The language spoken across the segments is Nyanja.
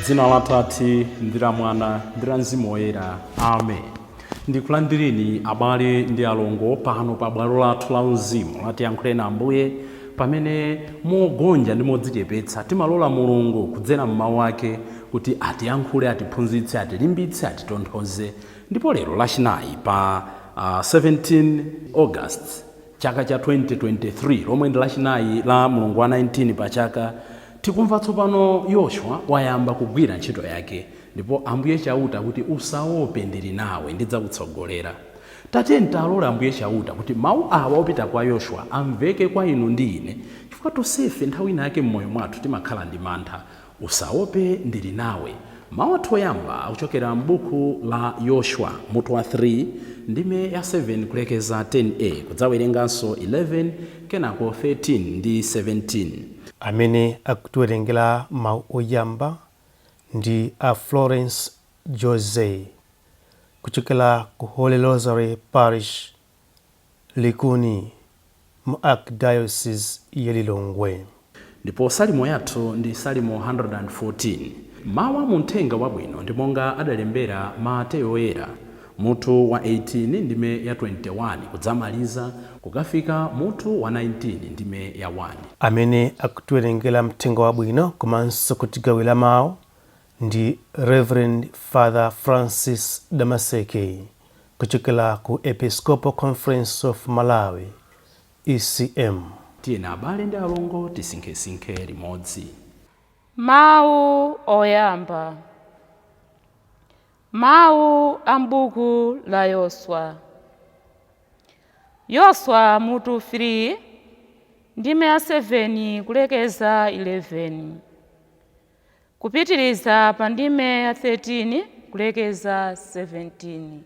Dzina la Atate ndi la Mwana ndi la Mzimu Woyera. Amen. Ndikulandirini abale ndi alongo pano pa bwalo lathu la uzimu lati yankhuleni Ambuye, pamene mogonja ndi modzichepetsa timalola Mulungu kudzera m'mawu ake kuti atiyankhule, atiphunzitse, atilimbitse, atitonthoze. Ndipo lero Lachinayi pa 17 August chaka cha 2023 lomwe ndi Lachinayi la Mulungu wa 19 Pachaka, tikumva tsopano Yoshua wayamba kugwira ntchito yake, ndipo Ambuye chauta kuti usaope ndili nawe ndidzakutsogolera. Tatiyeni talole Ambuye chauta kuti mawu awa opita kwa Yoshua amveke kwa inu ndi ine, chifukwa tonsefe nthawi yake m'moyo mwathu timakhala ndi mantha. Usaope ndili nawe. Mawu athu oyamba akuchokera m'buku la Yoshua mutu wa 3 ndime ya 7 kulekeza 10a, kudzawerenganso 11 kenako 13 ndi 17. Amene akutiwerengera mawu oyamba ndi a Florence Jose kuchokera ku Holy Rosary Parish Likuni mu Archdiocese ya Lilongwe. Ndipo salimo yathu ndi salimo 114. Mawu a Uthenga Wabwino ndi monga adalembera Mateyu Oyera mutu wa 18 ndime ya 21 kudzamaliza kukafika mutu wa 19 ndime ya 1. Amene akutiwerengera Uthenga Wabwino komanso kutigawira mawu ndi Reverend Father Francis Damaseke kuchokera ku Episcopal Conference of Malawi ECM. Tiyeni abale ndi alongo tisinkhesinkhe limodzi. Mawu oyamba. Mawu a m'buku la Yoswa. Yoswa mutu 3 ndime ya 7 kulekeza 11, kupitiriza pa ndime ya 13 kulekeza 17.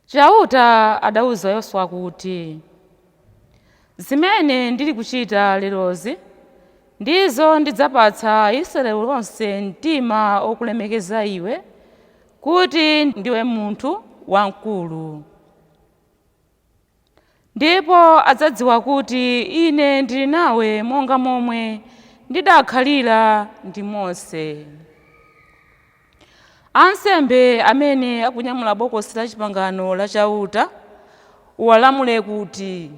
Chauta adauza Yoswa kuti, zimene ndili kuchita lerozi ndizo ndidzapatsa Israeli lonse mtima okulemekeza iwe, kuti ndiwe munthu wamkulu. Ndipo adzadziwa kuti ine ndili nawe monga momwe ndidakhalira ndi Mose. Ansembe amene akunyamula bokosi la chipangano la chauta uwalamule kuti,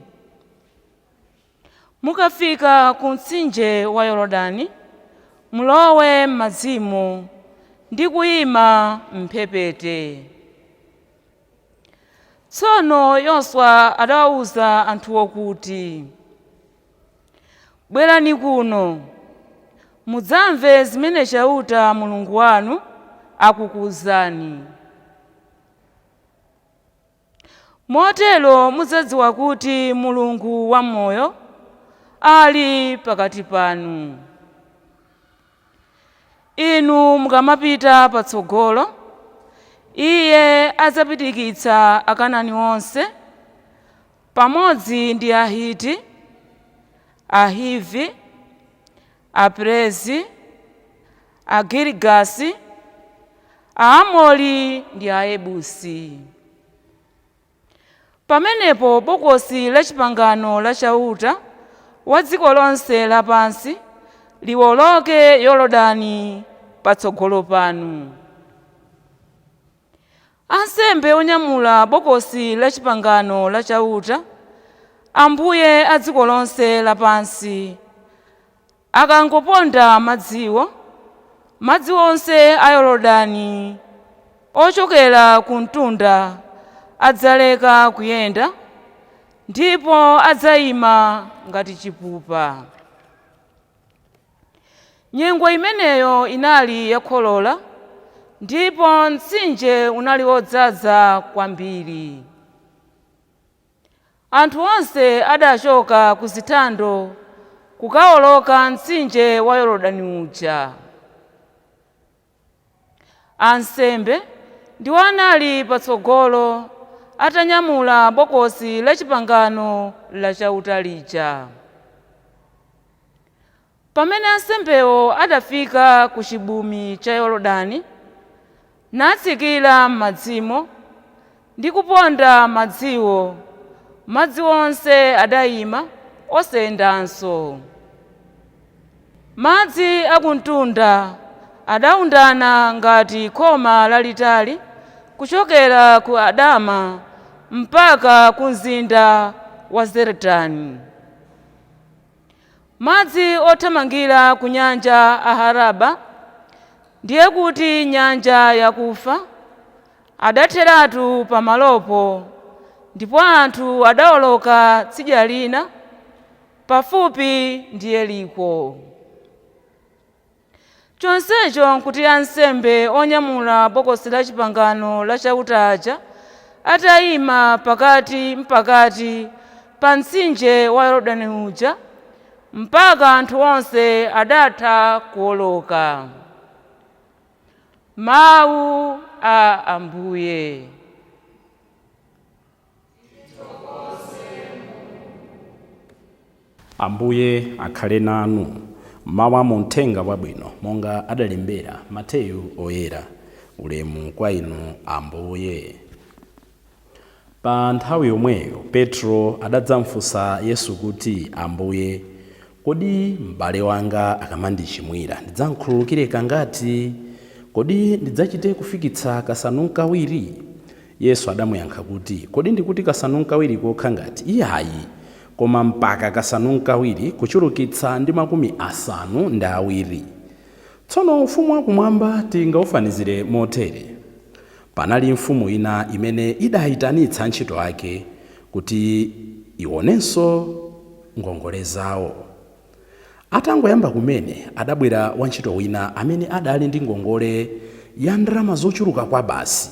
mukafika ku mtsinje wa Yorodani mulowe m'madzimo ndi kuyima m'mphepete. Tsono Yoswa adawuza anthuwo kuti, bwerani kuno mudzamve zimene chauta Mulungu wanu akukuwuzani. Motero mudzadziwa kuti Mulungu wamoyo ali pakati panu. Inu mukamapita patsogolo, Iye adzapitikitsa Akanaani onse pamodzi ndi Ahiti, Ahivi, Aperezi, Agirigasi, Aamori ndi Ayebusi. Pamenepo bokosi la chipangano la chauta wa dziko lonse lapansi liwoloke Yorodani patsogolo panu. Ansembe onyamula bokosi la chipangano la chauta, Ambuye a dziko lonse lapansi, akangoponda madziwo, madzi onse a Yorodani ochokera ku mtunda adzaleka kuyenda, ndipo adzayima ngati chipupa. Nyengo imeneyo inali yakholola, ndipo mtsinje unali wodzaza kwambiri. Anthu onse adachoka ku zithando kukawoloka mtsinje wa Yorodani uja. Ansembe ndiwo anali patsogolo atanyamula bokosi la chipangano la chauta lija. Pamene ansembewo adafika ku chibumi cha Yorodani, natsikira m'madzimo ndi kuponda madziwo, madzi onse adayima osayendanso. Madzi akumtunda adawundana ngati khoma lalitali kuchokera ku Adama mpaka ku mzinda wa Zeretani. Madzi othamangira ku nyanja Aharaba, ndiye kuti nyanja yakufa, adatheratu pamalopo, ndipo anthu adawoloka tsidya lina pafupi ndi Yeriko. Chonsecho nkuti ansembe onyamula bokosi la chipangano la chautaja atayima pakati mpakati pa mtsinje wa Yorodani uja, mpaka anthu onse adatha kuwoloka. Mawu a Ambuye. Ambuye akhale nanu. Mawu a Uthenga Wabwino monga adalembera Mateyu oyera. Ulemu kwa inu Ambuye. Pa nthawi yomweyo Petro adadzamfunsa Yesu kuti, Ambuye, kodi m'bale wanga akamandichimwira ndidzamkhululukire kangati? Kodi ndidzachite kufikitsa kasanu n'kawiri? Yesu adamuyankha kuti, kodi ndikuti kasanu n'kawiri kokha ngati? Iyayi, koma mpaka kasanu n'kawiri kuchulukitsa ndi 70. Tsono ufumu wakumwamba tingaufanizire motere. Panali mfumu ina imene idayitanitsa ntchito ake kuti iwonenso ngongole zawo. Atangoyamba kumene adabwera wantchito wina amene adali ndi ngongole ya ndalama zochuluka kwa basi.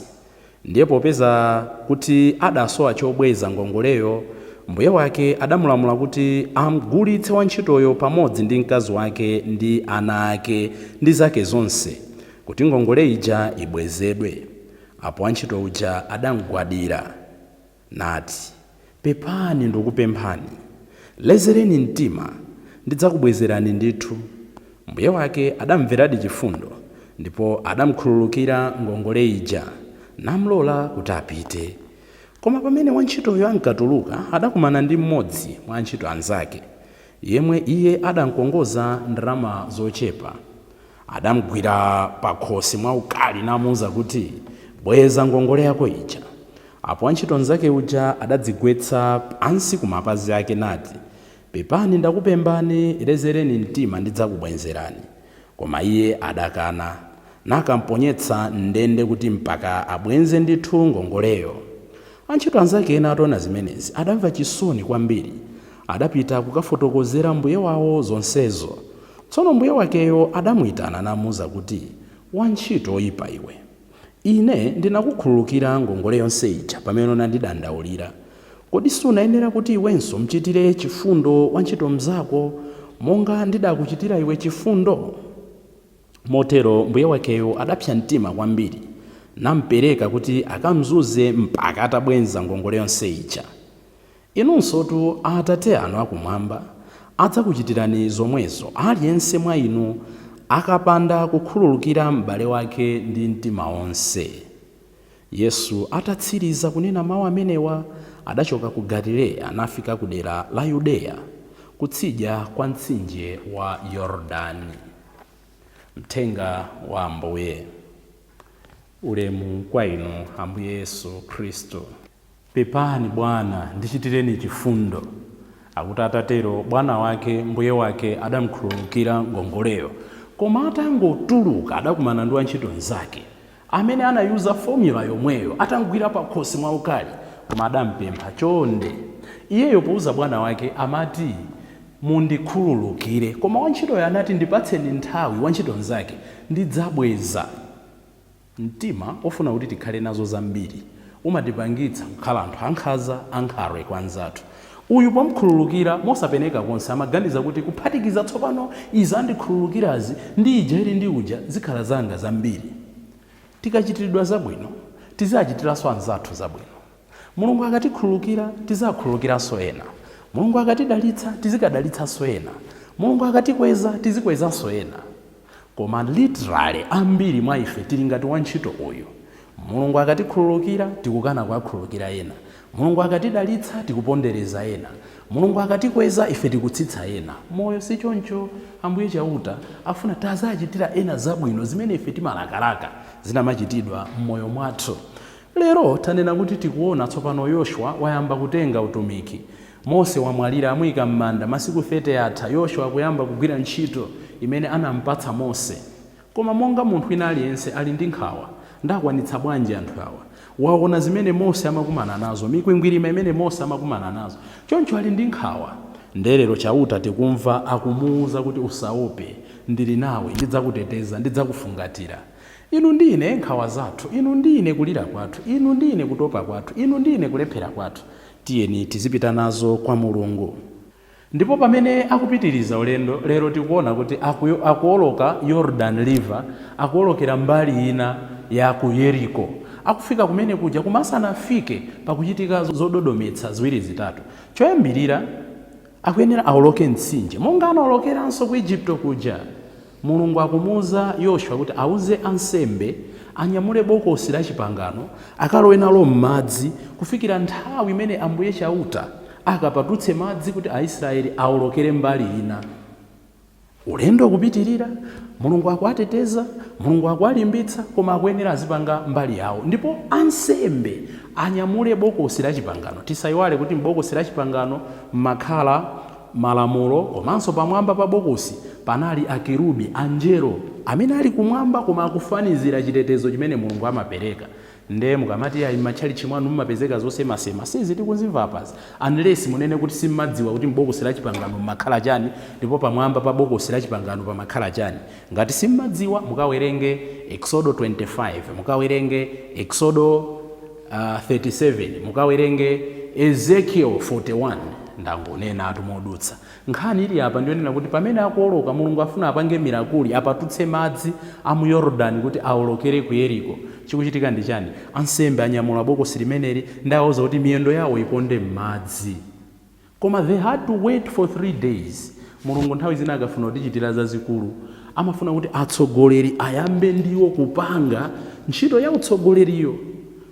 Ndiye popeza kuti adasowa chobweza ngongoleyo, mbuye wake adamulamula kuti amgulitse wantchitoyo pamodzi ndi mkazi wake ndi ana ake ndi zake zonse, kuti ngongole ija ibwezedwe. Apo wantchito uja adamugwadira nati, pepani ndikupemphani, lezereni mtima, ndidzakubwezerani ndithu. Mbuye wake adamveradi chifundo, ndipo adamukhululukira ngongole ija namlola kuti apite. Koma pamene wantchitoyo ankatuluka adakumana ndi mmodzi mwa antchito anzake, yemwe iye adamkongoza ndalama zochepa. Adamugwira pakhosi mwa ukali namuwuza kuti, bweza ngongole yako ija. Apo wantchito nzake uja adadzigwetsa pansi ku mapazi ake nati, pepani ndakupemphani, lezereni mtima, ndidzakubwezerani. Koma iye adakana nakamponyetsa ndende kuti mpaka abwenze ndithu ngongoleyo. Antchito anzake ena ataona zimenezi adamva chisoni kwambiri, adapita kukafotokozera mbuye wawo zonsezo. Tsono mbuye wakeyo adamuyitana namuwuza kuti, wantchito oyipa iwe, ine ndinakukhululukira ngongole yonse ija pamene unandidandaulira. Kodi sunayenera kuti iwenso mchitire chifundo wantchito mnzako monga ndidakuchitira iwe chifundo? Motero mbuye wakeyo adapsa mtima kwambiri, nampereka kuti akamzuze mpaka atabwenza ngongole yonse ija. Inunsotu Atate anu akumwamba adzakuchitirani zomwezo aliyense mwa inu akapanda kukhululukira m'bale wake ndi mtima onse. Yesu atatsiriza kunena mawu amenewa, adachoka ku Galileya nafika ku dera la Yudeya, kutsidya kwa mtsinje wa Yorodani. Uthenga wa Ambuye. Ulemu kwa inu Ambuye Yesu Kristo. Pepani Bwana, ndichitireni chifundo. Akuti atatero bwana wake mbuye wake adamkhululukira ngongoleyo. Koma atangotuluka adakumana ndi wantchito nzake amene anayuza formula yomweyo, atangwira pakhosi mwa ukali, koma adampempha chonde. Iyeyo pouza bwana wake amati, mundikhululukire. Koma wantchitoyo anati, ndipatseni nthawi, wantchito nzake ndidzabweza. Mtima ofuna kuti tikhale nazo zambiri umatipangitsa kukhala anthu ankhanza, ankhalwe kwa anzathu. Uyu pomkhululukira mosapeneka konse amaganiza kuti kuphatikiza tsopano izi andikhululukirazi ndi ija ili ndi uja zikhala zanga zambiri. Tikachitiridwa zabwino tizachitiranso anzathu zabwino. Mulungu akatikhululukira tizakhululukiranso ena. Mulungu akatidalitsa tizikadalitsanso ena. Mulungu akatikweza tizikwezanso ena. koma literally ambiri mwa ife tili ngati wantchito uyu. Mulungu akatikhululukira tikukana kuwakhululukira ena, Mulungu akatidalitsa tikupondereza ena, Mulungu akatikweza ife tikutsitsa ena. Moyo si choncho. Ambuye Chauta afuna tazachitira ena zabwino zimene ife timalakalaka zinamachitidwa m'moyo mwathu. Lero tanena kuti tikuona tsopano Yoshua wayamba kutenga utumiki. Mose wamwalira amuyika m'manda masiku 30 atha. Yoshua akuyamba kugwira ntchito imene anampatsa Mose. Koma monga munthu wina aliyense ali ndi nkhawa, ndakwanitsa bwanji anthu awa? Waona zimene Mose amakumana nazo, mikwingwirima imene Mose amakumana nazo, choncho ali ndi nkhawa. Ndelero Chauta tikumva akumuwuza kuti usaope, ndili nawe, ndidzakuteteza, ndidzakufungatira. Inu ndine nkhawa zathu, inu ndine kulira kwathu, inu ndine kutopa kwathu, inu ndine kulephera kwathu. Tiyeni tizipita nazo kwa Mulungu. Ndipo pamene akupitiriza ulendo, lero tikuona kuti akuoloka Jordan River, akuolokera mbali ina ya ku Yeriko. Akufika kumene kuja kumasana afike pakuchitika zododometsa ziwiri zitatu. Choyambirira akuyenera aoloke mtsinje, monga anaolokeranso ku Egypto kuja. Mulungu akumuwuza Yoshua kuti auze ansembe anyamule bokosi la chipangano akalowe nalo m'madzi kufikira nthawi imene Ambuye Chauta akapatutse madzi kuti Aisraeli aolokere mbali ina. Ulendo kupitirira, Mulungu akuwateteza, Mulungu akuwalimbitsa, koma akuyenera azipanga mbali yawo. Ndipo ansembe anyamule bokosi la chipangano. Tisayiwale kuti m'bokosi la chipangano makhala malamulo, komanso pamwamba pa bokosi panali akerubi, angelo amene ali kumwamba koma akufanizira chitetezo chimene Mulungu amapereka. Nde mukamati ayi matchalichi mwanu mumapezeka zosemasema, sizi tikunzimva apazi, unless munene kuti simmadziwa kuti m'bokosi la chipangano makhala chani ndipo pamwamba pa bokosi la chipangano pamakhala chani. Ngati simmadziwa mukawerenge Exodo 25, mukawerenge Exodo 37, mukawerenge Ezekiel 41. Ndangonena atu modutsa. Nkhani ili apa ndionena kuti pamene akuoloka Mulungu afuna apange mirakuli, apatutse madzi a mu Yorodani kuti aolokere ku Yeriko. Chikuchitika ndi chani? Ansembe anyamula bokosi limeneli ndawuza kuti miyendo yawo iponde m'madzi. Koma they had to wait for 3 days. Mulungu nthawi zina akafuna kutichitira zazikulu, amafuna kuti atsogoleri ayambe ndiwo kupanga ntchito ya utsogoleriyo.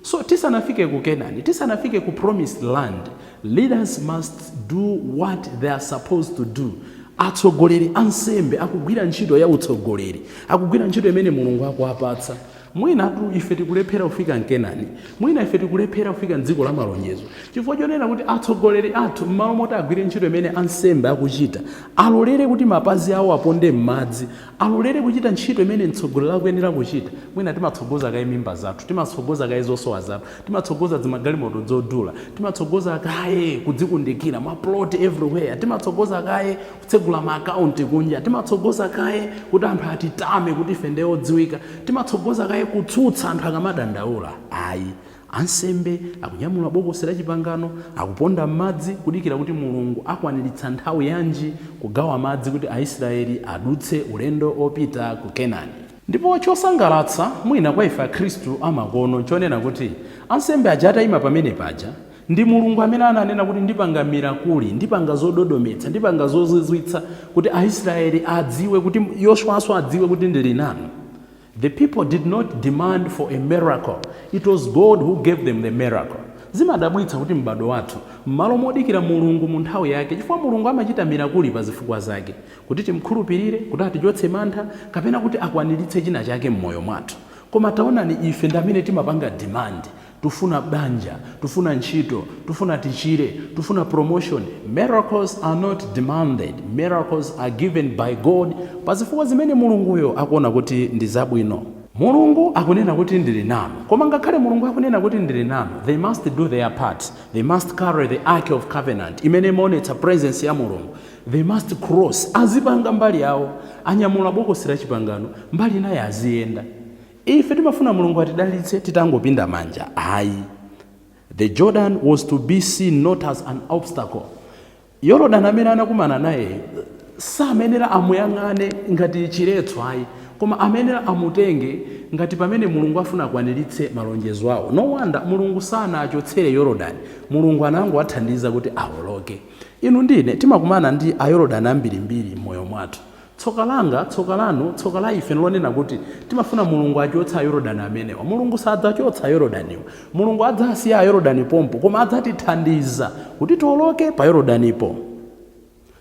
So tisanafike ku Kenani, tisanafike ku promised land, leaders must do what they are supposed to do. Atsogoleri ansembe akugwira ntchito ya utsogoleri, akugwira ntchito imene Mulungu akuwapatsa. Mwina tu ife tikulephera kufika Kenani, mwina ife tikulephera kufika m'dziko la malonjezo. Chifukwa chonena kuti atsogoleri athu m'malo moti agwire ntchito imene ansembe akuchita, alolere kuti mapazi awo aponde m'madzi, alolere kuchita ntchito imene mtsogoleri akuyenera kuchita. Mwina timatsogoza kaye mimba zathu, timatsogoza kaye zosowa zathu, timatsogoza zimagalimoto zodula, timatsogoza kaye kudzikundikira maplot everywhere, timatsogoza kaye kutsegula maakaunti kunja, timatsogoza kaye kuti anthu atitame kuti ife ndiye odziwika, timatsogoza kaye kutsutsa anthu akamadandaula. Ayi, ansembe akunyamula bokosi la chipangano, akuponda m'madzi kudikira kuti Mulungu akwaniritsa nthawi yanji kugawa madzi kuti Aisraeli adutse ulendo opita ku Kenani. Ndipo chosangalatsa mwina kwa ife Khristu amakono chonena kuti ansembe aja atayima pamene paja ndi Mulungu amene ananena kuti ndipanga mirakuli, ndipanga zododometsa, ndipanga zozizwitsa kuti Aisraeli adziwe kuti Yoshuaso adziwe kuti ndili nanu. The people did not demand for a miracle. It was God who gave them the miracle. Zimadabwitsa kuti m'bado wathu m'malo modikira Mulungu mu nthawi yake, chifukwa Mulungu amachita mirakuli pa zifukwa zake, kuti timkhulupirire, kuti atichotse mantha, kapena kuti akwaniritse china chake m'moyo mwathu. Koma taonani ife ndi amene timapanga demand. Tufuna banja, tufuna ntchito, tufuna tichire, tufuna promotion. Miracles are not demanded. Miracles are given by God. Pazifukwa zimene Mulunguyo akuona kuti ndi zabwino. Mulungu akunena kuti ndili nanu. Koma ngakhale Mulungu akunena kuti ndili nanu, they must do their part. They must carry the ark of covenant. Imene imaonetsa presence ya Mulungu. They must cross. Azipanga mbali yawo. Anyamula bokosi la chipangano, mbali naye aziyenda. Ife timafuna Mulungu atidalitse titangopinda manja. Ayi. The Jordan was to be seen not as an obstacle. Yorodani amene anakumana naye samenera amuyang'ane ngati chiletso ayi, koma amenera amutenge ngati pamene Mulungu afuna akwaniritse malonjezo awo. No wonder Mulungu sana achotsere Yorodani. Mulungu anangowathandiza kuti awoloke. Inu ndine timakumana ndi ayorodani ambirimbiri m'moyo mwathu. tsoka langa, tsoka lanu, tsoka la ife nilonena kuti timafuna mulungu achotsa ayorodani amenewa. Mulungu sadzachotsa ayorodaniwa. Mulungu adzasiya ayorodani pompo, koma adzatithandiza kuti tiwoloke pa yorodanipo.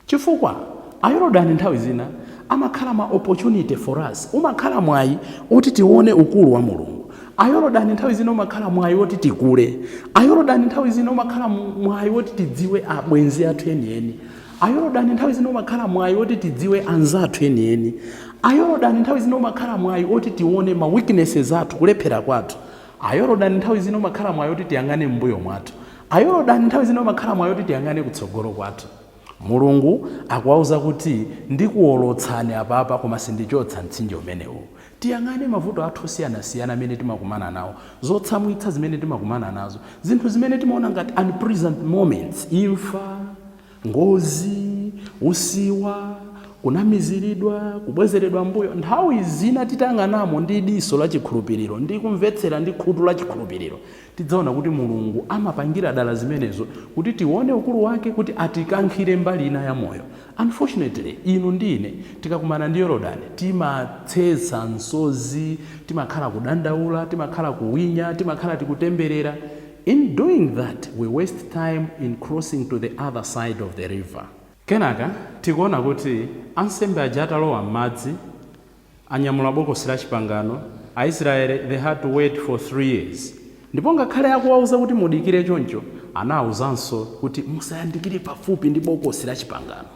Chifukwa ayorodani nthawi zina amakhala ma opportunity for us. Umakhala mwayi oti tione ukulu wa mulungu. Ayorodani nthawi zina umakhala mwayi oti tikule. Ayorodani nthawi zina umakhala mwayi oti tidziwe abwenzi athu enieni. Ayorodani nthawi zina umakhala mwayi oti tidziwe anzathu enieni. Ayorodani nthawi zina umakhala mwayi oti tione ma weaknesses athu, kulephera kwathu. Ayorodani nthawi zina umakhala mwayi oti tiyang'ane mbuyo mwathu. Ayorodani nthawi zina umakhala mwayi oti tiyang'ane kutsogolo kwathu. Mulungu akuwauza kuti ndikuwolotsani apapa koma sindichotsa mtsinje umenewu. Tiyang'ane mavuto athu osiyanasiyana amene timakumana nawo, zotsamwitsa zimene timakumana nazo, zinthu zimene timaona ngati unpleasant moments, imfa, ngozi, usiwa, kunamiziridwa, kubwezeredwa mbuyo. Nthawi zina titayang'anamo ndi diso la chikhulupiriro, ndi kumvetsera ndi khutu la chikhulupiriro, tidzaona kuti Mulungu amapangira dala zimenezo kuti tione ukulu wake, kuti atikankhire mbali ina ya moyo. Unfortunately, inu ndine tikakumana ndi Yorodani timatsetsa msozi, timakhala kudandaula, timakhala kuwinya, timakhala tikutemberera. In doing that, we waste time in crossing to the other side of the river. Kenaka tikuona kuti ansembe aja atalowa m'madzi, anyamula bokosi la chipangano, Aisraeli they had to wait for 3 years. Ndipo ngakhale akuwauza kuti mudikire choncho, anawuzanso kuti musayandikire pafupi ndi bokosi la chipangano.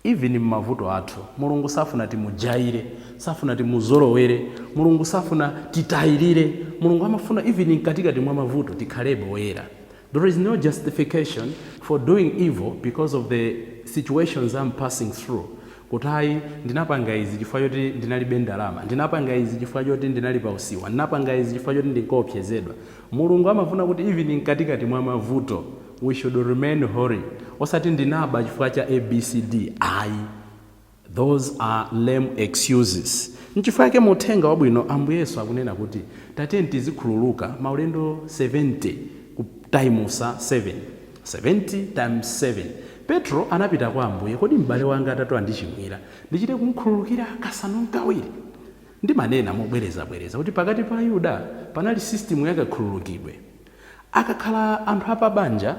Even m'mavuto athu, Mulungu safuna timujaire, safuna timuzolowere, Mulungu safuna titayirire. Mulungu amafuna even mkatikati mwa mavuto tikhalebe oyera. There is no justification for doing evil because of the situations I'm passing through. Kuti ndinapanga izi chifukwa choti ndinalibe ndalama, ndinapanga izi chifukwa choti ndinalipa usiwa, ndinapanga izi chifukwa choti ndinkaopsezedwa. Mulungu amafuna kuti even mkatikati mwa mavuto we should remain holy. Osati ndinaba chifukwa cha ABCD. Those are lame excuses. Nchifukwa chake muthenga wabwino Ambuye Yesu akunena kuti tatiyeni tizikhululuka maulendo 70 ku times 7. 70 times 7. Petro anapita kwa Ambuye, kodi m'bale wanga atatu andichimwira ndichite kumkhululukira kasanu kawiri? Ndimanena mobwereza kuti pakati pa Ayuda panali system yakakhululukidwe. Akakhala anthu apabanja,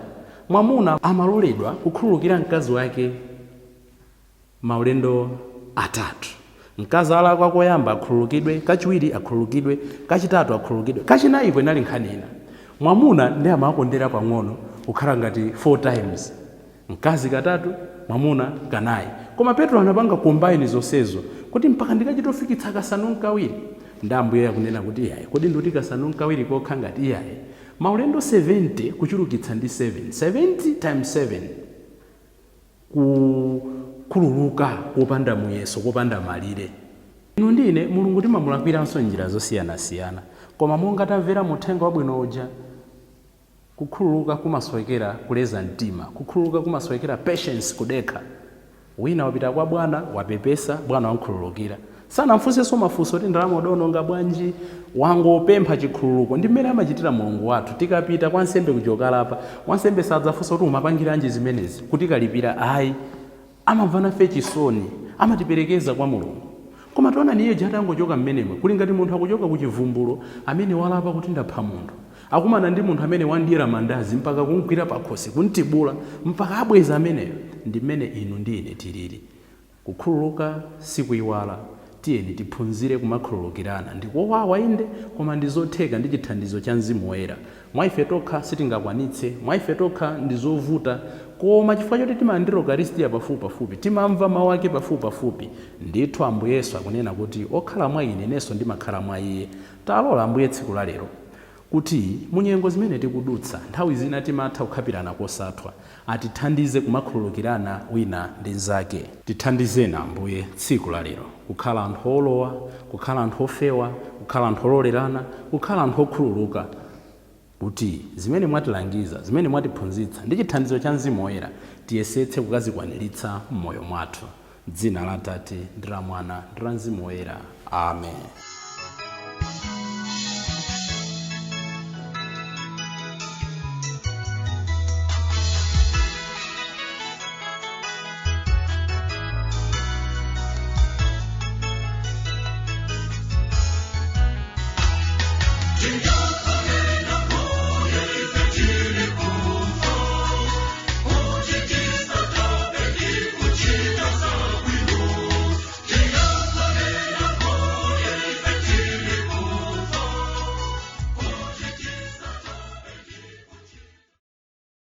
mwamuna amaloledwa kukhululukira mkazi wake maulendo 3. Mkazi alakwa koyamba akhululukidwe, kachiwiri akhululukidwe, kachitatu akhululukidwe, kachinayi kwenali nkhani ina. Mwamuna ndi amakondera pang'ono kukhala ngati 4 times. Mkazi katatu, mwamuna kanayi. Koma Petro anapanga combine zonsezo kuti mpaka ndikachitofikitsa kasanu kawiri. Ndi Ambuye akunena kuti iyayi, kodi ndoti kasanu kawiri kokha ngati iyayi. Maulendo 70 kuchulukitsa ndi 7. 70 times 7. Kukhululuka kopanda muyeso, kopanda malire. Inu ndine Mulungu timamulakwiranso njira zosiyanasiyana. Koma monga tamvera muthenga wabwino uja, kukhululuka kumaswekera kuleza mtima, kukhululuka kumaswekera patience, kudekha. Wina wapita kwa Bwana, wapepesa, Bwana wamkhululukira. Sana mfunsenso mafunso kuti ndalama udononga bwanji, wangopempha chikhululuko. Ndi mmene amachitira Mulungu wathu. Tikapita kwa nsembe kuchokalapa, wansembe sadzafunsa kuti umapangiranji zimenezi kuti kalipira. Amamvana fe chisoni, amatiperekeza kwa Mulungu. Koma tiona niye jata angochoka mmenemo, kuli ngati munthu akuchoka ku chivumbulo amene walapa kuti ndapha munthu. Akumana ndi munthu amene wandiyera mandazi mpaka kumgwira pakhosi, kuntibula mpaka abweza ameneyo. Ndi mmene inu ndine tilili. Kukhululuka sikuyiwala. Tiyeni tiphunzire kumakhululukirana. Ndikowawa inde, koma ndizotheka ndi chithandizo cha Mzimu Woyera. Mwa ife tokha sitingakwanitse, mwa ife tokha ndizovuta, koma chifukwa choti timalandira Ukaristiya pafupi, timamva mawu ake pafupi, ndithu Ambuye Yesu akunena kuti okhala mwa ine nenso ndimakhala mwa iye. Talola Ambuye tsiku la lero kuti munyengo zimene tikudutsa, nthawi zina timatha kukhapirana kosathwa, atithandize kumakhululukirana wina ndi nzake. Tithandizeni Ambuye tsiku la lero kukhala anthu olowa, kukhala anthu ofewa, kukhala anthu ololerana, kukhala anthu okhululuka, kuti zimene mwatilangiza, zimene mwatiphunzitsa ndi chithandizo cha Mzimu Woyera tiyesetse kukazikwaniritsa m'moyo mwathu. Dzina la Atate ndi la Mwana ndi la Mzimu Woyera. Amen. Jingle